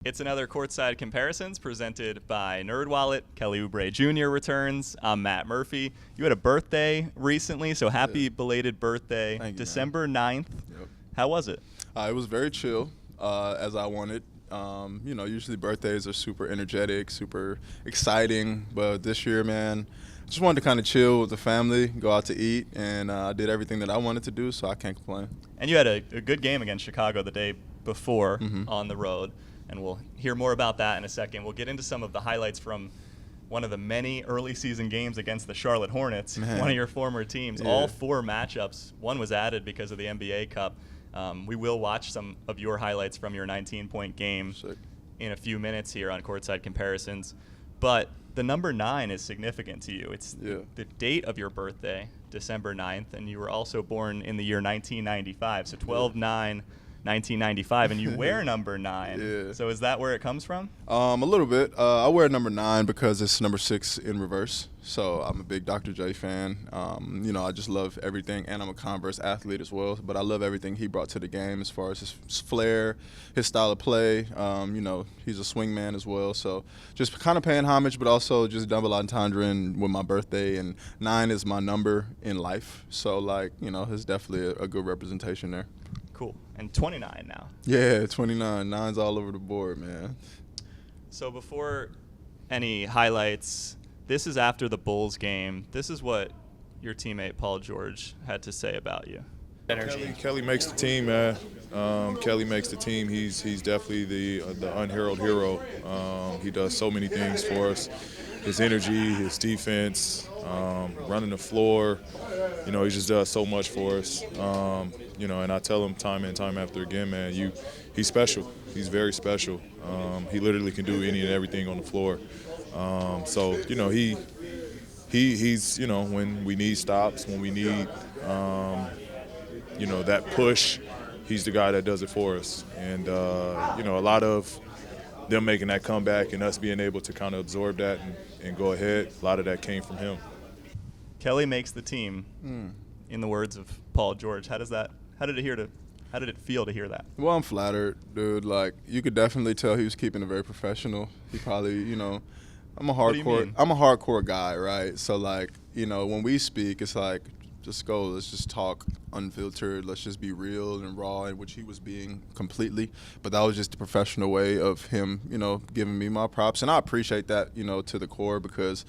It's another Courtside Comparisons presented by NerdWallet. Kelly Oubre Jr. returns. I'm Matt Murphy. You had a birthday recently, so happy belated birthday. Thank you, December 9th. Yep. How was it? It was very chill, as I wanted. Usually birthdays are super energetic, super exciting, but this year, man, I just wanted to kind of chill with the family, go out to eat, and I did everything that I wanted to do, so I can't complain. And you had a good game against Chicago the day before on the road. And we'll hear more about that in a second. We'll get into some of the highlights from one of the many early season games against the Charlotte Hornets, one of your former teams. Yeah. All four matchups. One was added because of the NBA Cup. We will watch some of your highlights from your 19-point game in a few minutes here on Courtside Comparisons. But the number 9 is significant to you. It's the date of your birthday, December 9th, and you were also born in the year 1995, so 12/9. 1995, and you wear number 9. Yeah. So is that where it comes from? A little bit. I wear number 9 because it's number 6 in reverse. So I'm a big Dr. J fan. I just love everything, and I'm a Converse athlete as well. But I love everything he brought to the game as far as his flair, his style of play. He's a swing man as well. So just kind of paying homage, but also just double entendre with my birthday. And 9 is my number in life. So it's definitely a good representation there. Cool. And 29 now. Yeah, 29. 9's all over the board, man. So before any highlights, this is after the Bulls game. This is what your teammate Paul George had to say about you. Kelly makes the team, man. Kelly makes the team. He's definitely the unheralded hero. He does so many things for us. His energy, his defense, running the floor. He just does so much for us. And I tell him time and time after again, man, he's special. He's very special. He literally can do any and everything on the floor. He's when we need stops, when we need that push, he's the guy that does it for us. And a lot of them making that comeback and us being able to kind of absorb that and go ahead, a lot of that came from him. Kelly makes the team, in the words of Paul George. How did it feel to hear that? Well, I'm flattered, dude. You could definitely tell he was keeping it very professional. He probably, I'm a hardcore guy, right? So when we speak, it's just go, let's just talk unfiltered, let's just be real and raw, in which he was being completely. But that was just the professional way of him, giving me my props. And I appreciate that, to the core, because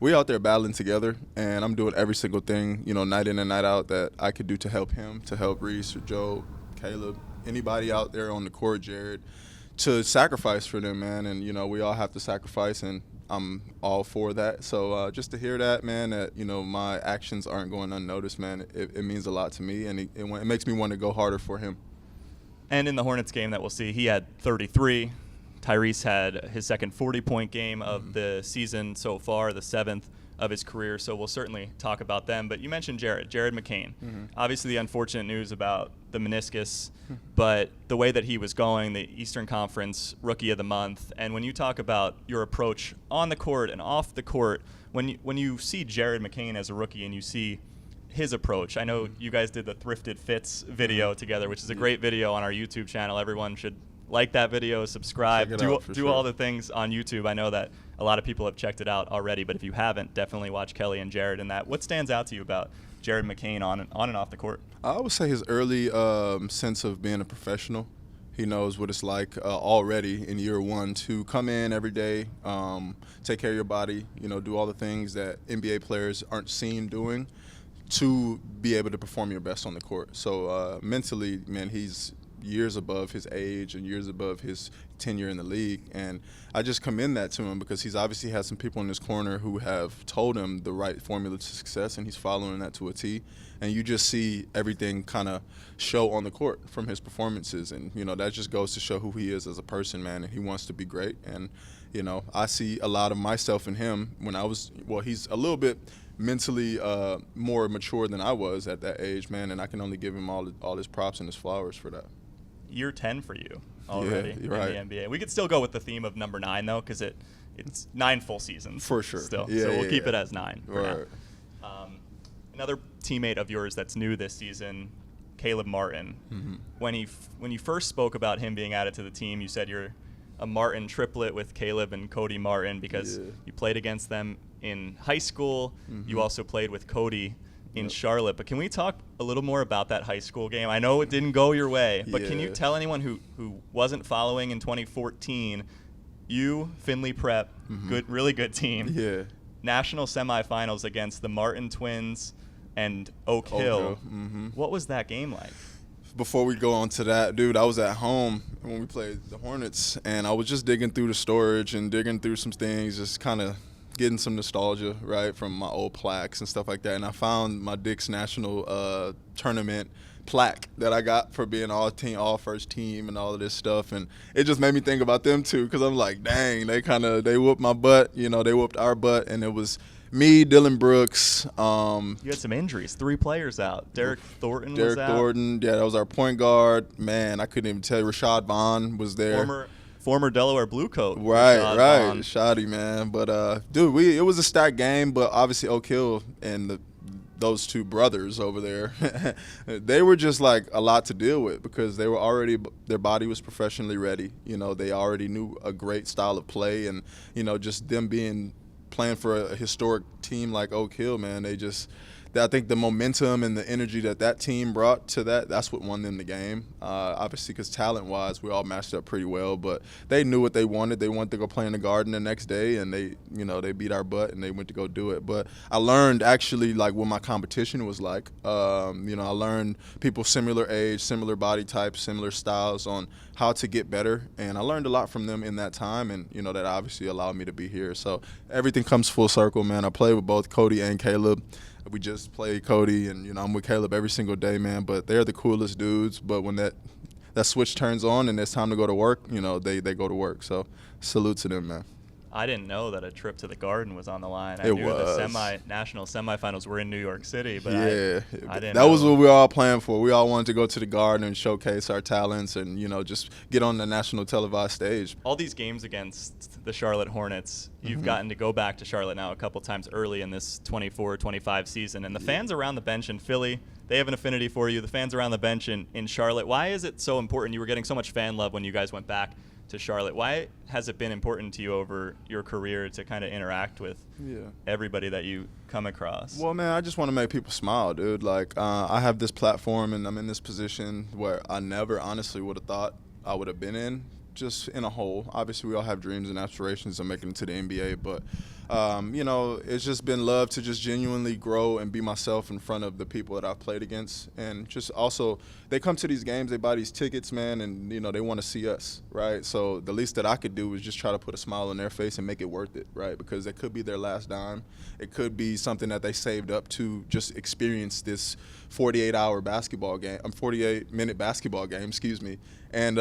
we out there battling together, and I'm doing every single thing, night in and night out that I could do to help him, to help Reese or Joe, Caleb, anybody out there on the court, Jared, to sacrifice for them, man. And, we all have to sacrifice, and I'm all for that. So just to hear that, man, that, my actions aren't going unnoticed, man, it means a lot to me, and it makes me want to go harder for him. And in the Hornets game that we'll see, he had 33. Tyrese had his second 40-point game of the season so far, the 7th of his career, so we'll certainly talk about them. But you mentioned Jared McCain. Obviously the unfortunate news about the meniscus, but the way that he was going, the Eastern Conference Rookie of the Month, and when you talk about your approach on the court and off the court, when you see Jared McCain as a rookie and you see his approach, I know you guys did the Thrifted Fits video together, which is a great video on our YouTube channel. Everyone should like that video, subscribe, do all the things on YouTube. I know that a lot of people have checked it out already, but if you haven't, definitely watch Kelly and Jared in that. What stands out to you about Jared McCain on and off the court? I would say his early sense of being a professional. He knows what it's like already in year one to come in every day, take care of your body, do all the things that NBA players aren't seen doing to be able to perform your best on the court. So mentally, man, he's years above his age and years above his tenure in the league, and I just commend that to him because he's obviously had some people in his corner who have told him the right formula to success, and he's following that to a T. And you just see everything kind of show on the court from his performances, and that just goes to show who he is as a person, man. And he wants to be great, and I see a lot of myself in him when he's a little bit mentally more mature than I was at that age, man, and I can only give him all his props and his flowers for that. Year 10 for you already in right. the NBA. We could still go with the theme of number 9 though, because it's 9 full seasons for sure. Still, yeah, so we'll yeah, keep yeah. it as 9 for right. now. Another teammate of yours that's new this season, Caleb Martin. When you first spoke about him being added to the team, you said you're a Martin triplet with Caleb and Cody Martin because Yeah. you played against them in high school. Mm-hmm. You also played with Cody in Yep. Charlotte. But can we talk a little more about that high school game? I know it didn't go your way, but can you Yeah. tell anyone who wasn't following in 2014, you, Findlay Prep, really good team, Yeah. national semifinals against the Martin Twins and Oak Oak Hill. Hill, mhm. What was that game like? Before we go on to that, dude, I was at home when we played the Hornets, and I was just digging through the storage and digging through some things, just kind of getting some nostalgia, right, from my old plaques and stuff like that. And I found my Dick's National Tournament plaque that I got for being all first team and all of this stuff. And it just made me think about them too, because I'm like, dang, they whooped my butt, they whooped our butt, and it was me, Dylan Brooks. You had some injuries. 3 players out. Derek Thornton was Derek out. Thornton, yeah, that was our point guard. Man, I couldn't even tell you. Rashad Vaughn was there. Former Delaware Blue Coat. Right, Rashad right. Vaughn. Shoddy, man. But, dude, it was a stacked game, but obviously Oak Hill and those two brothers over there, they were just like a lot to deal with because they were already, their body was professionally ready. They already knew a great style of play, and, just them playing for a historic team like Oak Hill, man, I think the momentum and the energy that team brought to that's what won them the game. Obviously, because talent-wise, we all matched up pretty well, but they knew what they wanted. They wanted to go play in the Garden the next day, and they beat our butt, and they went to go do it. But I learned actually like what my competition was like. I learned people similar age, similar body types, similar styles on how to get better, and I learned a lot from them in that time, and that obviously allowed me to be here. So everything comes full circle, man. I played with both Cody and Caleb. We just played Cody, and I'm with Caleb every single day, man. But they're the coolest dudes. But when that switch turns on and it's time to go to work, they go to work. So salute to them, man. I didn't know that a trip to the Garden was on the line. I It knew was. the national semifinals were in New York City, but Yeah, I didn't that know. was what we were all playing for. We all wanted to go to the Garden and showcase our talents and just get on the national televised stage. All these games against the Charlotte Hornets, you've gotten to go back to Charlotte now a couple times early in this 24-25 season, and the fans around the bench in Philly, they have an affinity for you. The fans around the bench in Charlotte, why is it so important? You were getting so much fan love when you guys went back to Charlotte. Why has it been important to you over your career to kind of interact with everybody that you come across? Well, man, I just want to make people smile, dude. Like, I have this platform, and I'm in this position where I never honestly would have thought I would have been in, just in a hole. Obviously, we all have dreams and aspirations of making it to the NBA, but it's just been love to just genuinely grow and be myself in front of the people that I've played against. And just also, they come to these games, they buy these tickets, man, and, they want to see us, right? So the least that I could do is just try to put a smile on their face and make it worth it, right? Because it could be their last dime. It could be something that they saved up to just experience this 48-minute basketball game, excuse me. And,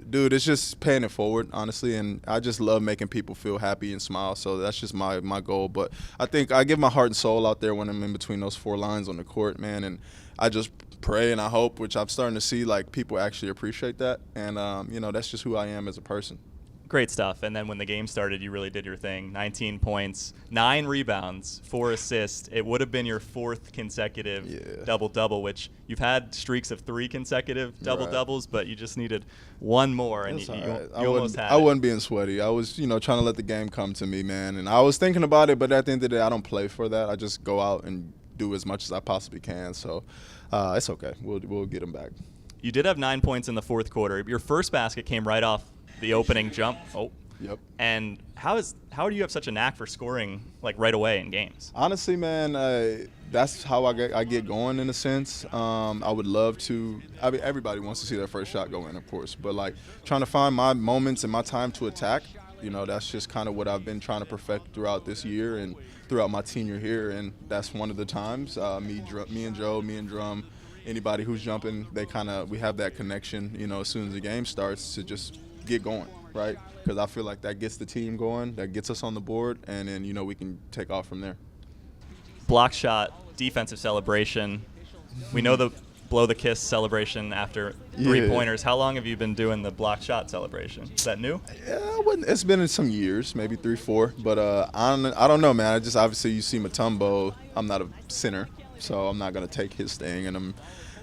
dude, it's just paying it forward, honestly, and I just love making people feel happy and smile, so that's just my goal. But I think I give my heart and soul out there when I'm in between those 4 lines on the court, man, and I just pray and I hope, which I'm starting to see, like, people actually appreciate that, and, that's just who I am as a person. Great stuff. And then when the game started, you really did your thing. 19 points, 9 rebounds, 4 assists. It would have been your 4th consecutive double-double, which you've had streaks of 3 consecutive double-doubles, but you just needed one more, and you almost had it. I wasn't being sweaty. I was, trying to let the game come to me, man. And I was thinking about it, but at the end of the day, I don't play for that. I just go out and do as much as I possibly can. So it's okay. We'll get them back. You did have 9 points in the 4th quarter. Your first basket came right off the opening jump. Yep. And how do you have such a knack for scoring like right away in games? Honestly, man, that's how I get going in a sense. I would love to. I mean, everybody wants to see their first shot go in, of course, but like trying to find my moments and my time to attack. That's just kind of what I've been trying to perfect throughout this year and throughout my tenure here, and that's one of the times. Me and Joe, me and Drum, anybody who's jumping, we have that connection. As soon as the game starts, to just get going, right? Because I feel like that gets the team going, that gets us on the board, and then, we can take off from there. Block shot, defensive celebration. We know the blow the kiss celebration after 3-pointers. How long have you been doing the block shot celebration? Is that new? Yeah, it's been in some years, maybe 3, 4. But I don't know, man. Obviously you see Mutombo. I'm not a center, so I'm not going to take his thing. And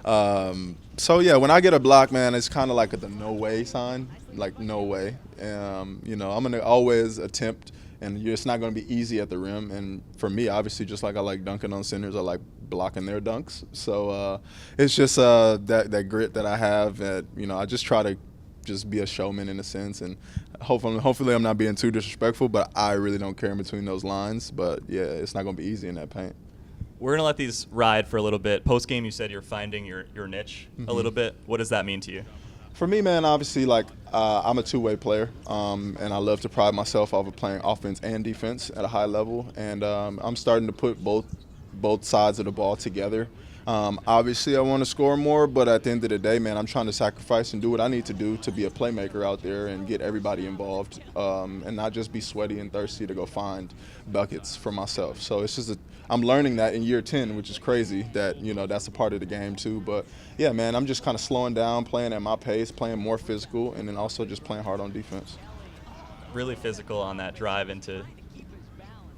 So yeah, when I get a block, man, it's kind of like the no way sign, like no way. You know, I'm gonna always attempt, and it's not gonna be easy at the rim. And for me, obviously, just like I like dunking on centers, I like blocking their dunks. So it's just that grit that I have. That, you know, I just try to just be a showman in a sense, and hopefully I'm not being too disrespectful, but I really don't care in between those lines. But yeah, it's not gonna be easy in that paint. We're going to let these ride for a little bit. Post-game, you said you're finding your niche a little bit. What does that mean to you? For me, man, obviously, like, I'm a two-way player, and I love to pride myself off of playing offense and defense at a high level. And I'm starting to put both sides of the ball together. Obviously, I want to score more, but at the end of the day, man, I'm trying to sacrifice and do what I need to do to be a playmaker out there and get everybody involved, and not just be sweaty and thirsty to go find buckets for myself. So it's just I'm learning that in year 10, which is crazy that, you know, that's a part of the game too. But yeah, man, I'm just kind of slowing down, playing at my pace, playing more physical, and then also just playing hard on defense. Really physical on that drive into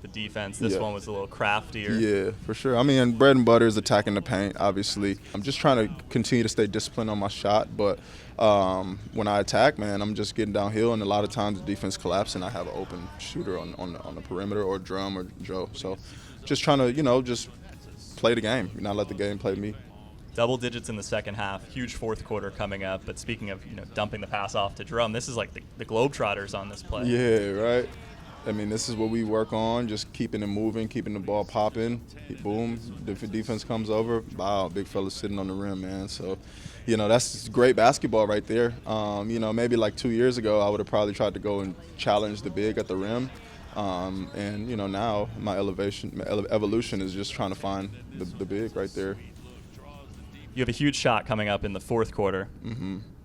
the defense. This one was a little craftier. Yeah, for sure. I mean, bread and butter is attacking the paint, obviously. I'm just trying to continue to stay disciplined on my shot, but when I attack, man, I'm just getting downhill, and a lot of times the defense collapses, and I have an open shooter on the perimeter, or Drum or Joe. So just trying to, you know, just play the game, not let the game play me. Double digits in the second half, huge fourth quarter coming up. But speaking of, you know, dumping the pass off to Drum, this is like the Globetrotters on this play. Yeah, right. I mean, this is what we work on, just keeping it moving, keeping the ball popping. Boom, defense comes over. Wow, big fella sitting on the rim, man. So, you know, that's great basketball right there. You know, maybe like 2 years ago, I would have probably tried to go and challenge the big at the rim. And, you know, now my evolution is just trying to find the big right there. You have a huge shot coming up in the fourth quarter.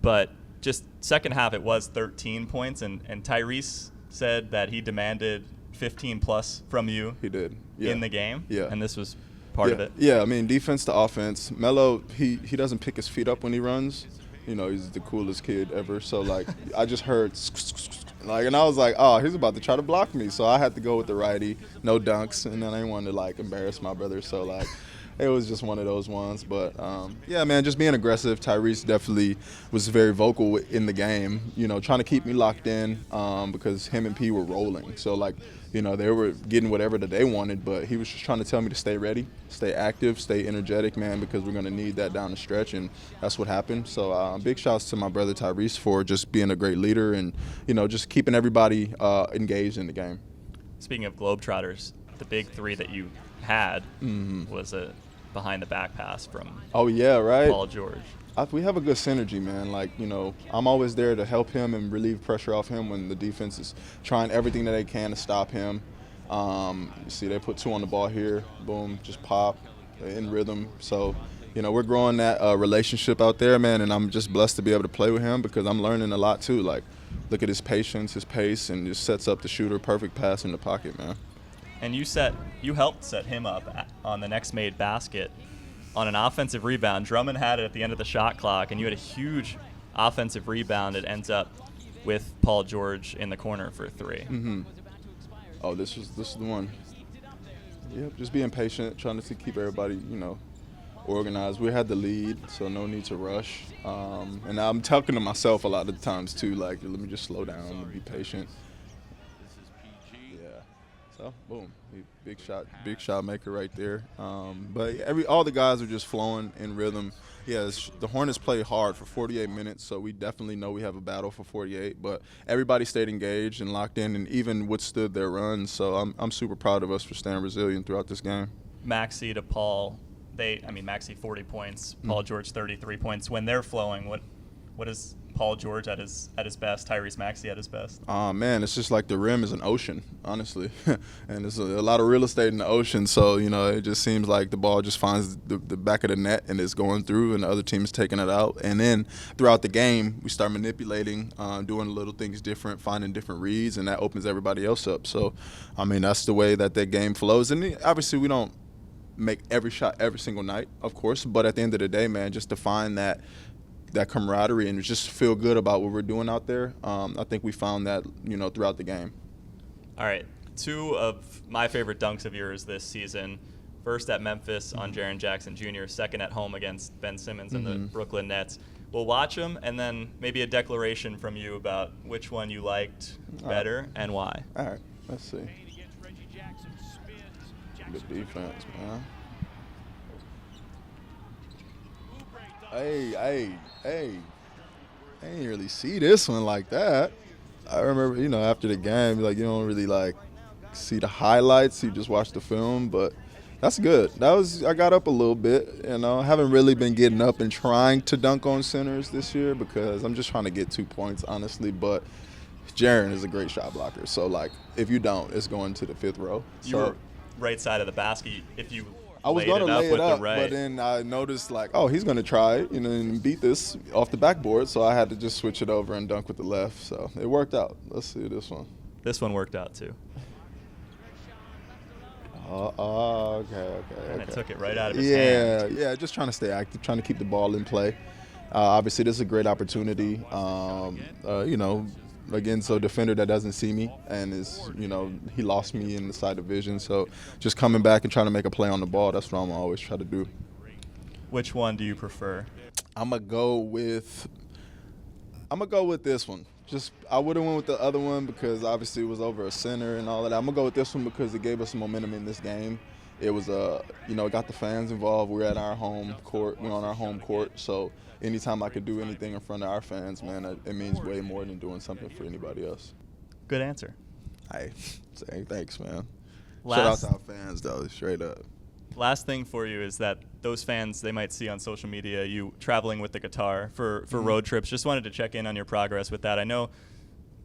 But just second half, it was 13 points, and Tyrese said that he demanded 15 plus from you. He did. In the game. Yeah. And this was part of it. Yeah, I mean, defense to offense. Melo, he doesn't pick his feet up when he runs. You know, he's the coolest kid ever. So, like, I just heard, like, and I was like, oh, he's about to try to block me. So I had to go with the righty, no dunks, and then I didn't want to, like, embarrass my brother. So, like, it was just one of those ones. But, yeah, man, just being aggressive. Tyrese definitely was very vocal in the game, you know, trying to keep me locked in because him and P were rolling. So, like, you know, they were getting whatever that they wanted, but he was just trying to tell me to stay ready, stay active, stay energetic, man, because we're going to need that down the stretch, and that's what happened. So big shouts to my brother Tyrese for just being a great leader and, you know, just keeping everybody engaged in the game. Speaking of Globetrotters, the big three that you had was a behind-the-back pass from Paul George. We have a good synergy, man. Like, you know, I'm always there to help him and relieve pressure off him when the defense is trying everything that they can to stop him. You see, they put two on the ball here. Boom, just pop, in rhythm. So, you know, we're growing that relationship out there, man, and I'm just blessed to be able to play with him because I'm learning a lot, too. Like, look at his patience, his pace, and just sets up the shooter. Perfect pass in the pocket, man. And you helped set him up on the next made basket on an offensive rebound. Drummond had it at the end of the shot clock, and you had a huge offensive rebound. It ends up with Paul George in the corner for three. Oh, this is the one. Yep, just being patient, trying to keep everybody, you know, organized. We had the lead, so no need to rush. And I'm talking to myself a lot of times too, like, let me just slow down and be patient. So, boom, big shot maker right there. But all the guys are just flowing in rhythm. Yes, the Hornets play hard for 48 minutes, so we definitely know we have a battle for 48. But everybody stayed engaged and locked in, and even withstood their runs. So I'm super proud of us for staying resilient throughout this game. Maxey to Paul, Maxey 40 points, Paul George 33 points. When they're flowing, what is Paul George at his best, Tyrese Maxey at his best? Man, it's just like the rim is an ocean, honestly. And there's a lot of real estate in the ocean, so, you know, it just seems like the ball just finds the back of the net and it's going through and the other team is taking it out. And then throughout the game, we start manipulating, doing little things different, finding different reads, and that opens everybody else up. So, I mean, that's the way that game flows. And obviously we don't make every shot every single night, of course, but at the end of the day, man, just to find that camaraderie and just feel good about what we're doing out there. I think we found that, you know, throughout the game. All right. Two of my favorite dunks of yours this season First at Memphis on Jaren Jackson Jr., second at home against Ben Simmons and the Brooklyn Nets. We'll watch them, and then maybe a declaration from you about which one you liked better and why. All right, let's see. Good defense, man. Hey. I didn't really see this one like that. I remember, after the game, like, you don't really, like, see the highlights. You just watch the film, but that's good. I got up a little bit, I haven't really been getting up and trying to dunk on centers this year because I'm just trying to get 2 points, honestly, but Jaren is a great shot blocker. So, like, if you don't, it's going to the fifth row. You were right side of the basket. If you I was going to lay it up, right. but then I noticed, like, oh, he's going to try it, and beat this off the backboard, so I had to just switch it over and dunk with the left. So it worked out. Let's see this one. This one worked out, too. Okay. And it took it right out of his hand. Yeah, just trying to stay active, trying to keep the ball in play. Obviously, this is a great opportunity. Again, so defender that doesn't see me and is, he lost me in the side of vision. So just coming back and trying to make a play on the ball, that's what I'm always trying to do. Which one do you prefer? I'm going to go with this one. I would have went with the other one because obviously it was over a center and all of that. I'm going to go with this one because it gave us some momentum in this game. It was, it got the fans involved. We're at our home court. We're on our home court. So anytime I could do anything in front of our fans, man, it means way more than doing something for anybody else. Good answer. Hey, thanks, man. Shout out to our fans, though, straight up. Last thing for you is that those fans, they might see on social media you traveling with the guitar for road trips. Just wanted to check in on your progress with that. I know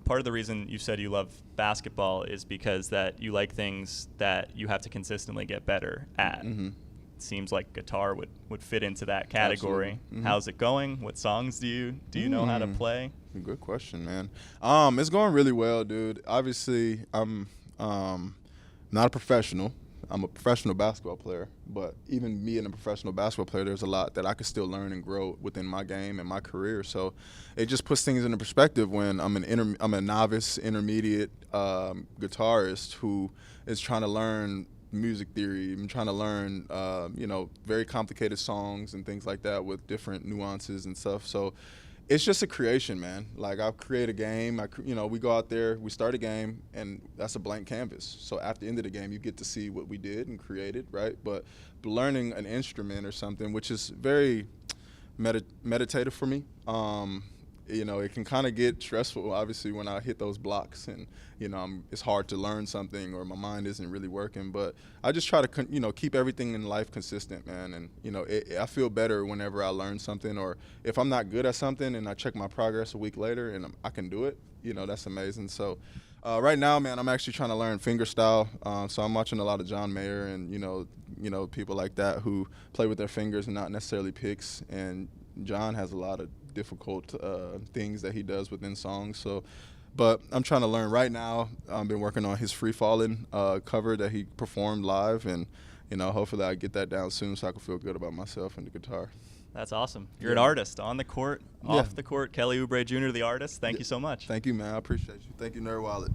part of the reason you said you love basketball is because that you like things that you have to consistently get better at. It seems like guitar would fit into that category. How's it going? What songs do you know how to play? Good question, man. It's going really well, dude. Obviously, I'm not a professional. I'm a professional basketball player, but even me and a professional basketball player, there's a lot that I could still learn and grow within my game and my career. So it just puts things into perspective when I'm a novice, intermediate guitarist who is trying to learn music theory. I'm trying to learn, very complicated songs and things like that with different nuances and stuff. So it's just a creation, man. Like, I'll create a game. We go out there, we start a game, and that's a blank canvas. So at the end of the game, you get to see what we did and created, right? But learning an instrument or something, which is very meditative for me, it can kind of get stressful, obviously, when I hit those blocks and, it's hard to learn something or my mind isn't really working. But I just try to, keep everything in life consistent, man. And, I feel better whenever I learn something, or if I'm not good at something and I check my progress a week later and I can do it, that's amazing. So right now, man, I'm actually trying to learn fingerstyle. So I'm watching a lot of John Mayer and, people like that who play with their fingers and not necessarily picks. And John has a lot of difficult things that he does within songs. But I'm trying to learn right now. I've been working on his Free Fallin' cover that he performed live, and hopefully I get that down soon so I can feel good about myself and the guitar. That's awesome. You're an artist on the court, off the court. Kelly Oubre Jr., the artist. Thank you so much. Thank you, man. I appreciate you. Thank you, NerdWallet.